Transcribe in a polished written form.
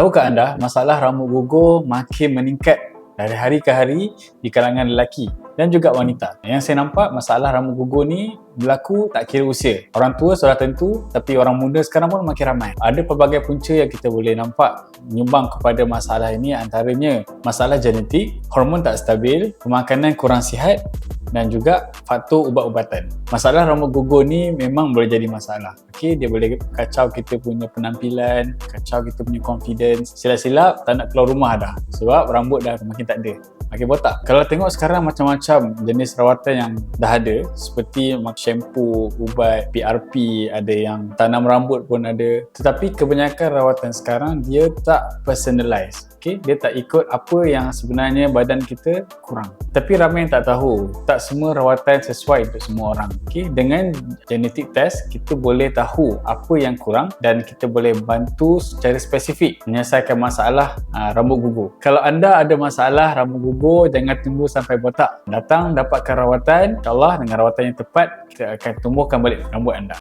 Tahukah anda, masalah rambut gugur makin meningkat dari hari ke hari di kalangan lelaki dan juga wanita. Yang saya nampak, masalah rambut gugur ni berlaku tak kira usia. Orang tua sudah tentu, tapi orang muda sekarang pun makin ramai. Ada pelbagai punca yang kita boleh nampak menyumbang kepada masalah ini, antaranya masalah genetik, hormon tak stabil, pemakanan kurang sihat dan juga faktor ubat-ubatan. Masalah rambut gugur ni memang boleh jadi masalah. Okey, dia boleh kacau kita punya penampilan, kacau kita punya confidence. Silap-silap tak nak keluar rumah dah sebab rambut dah makin tak ada, makin botak. Kalau tengok sekarang macam-macam jenis rawatan yang dah ada, seperti shampoo, ubat, PRP, ada yang tanam rambut pun ada. Tetapi kebanyakan rawatan sekarang dia tak personalized. Okay, dia tak ikut apa yang sebenarnya badan kita kurang. Tapi ramai yang tak tahu, tak semua rawatan sesuai untuk semua orang. Okay, dengan genetic test, kita boleh tahu apa yang kurang dan kita boleh bantu secara spesifik menyelesaikan masalah rambut gugur. Kalau anda ada masalah rambut gugur, jangan tunggu sampai botak. Datang dapatkan rawatan, insyaAllah dengan rawatan yang tepat, kita akan tumbuhkan balik rambut anda.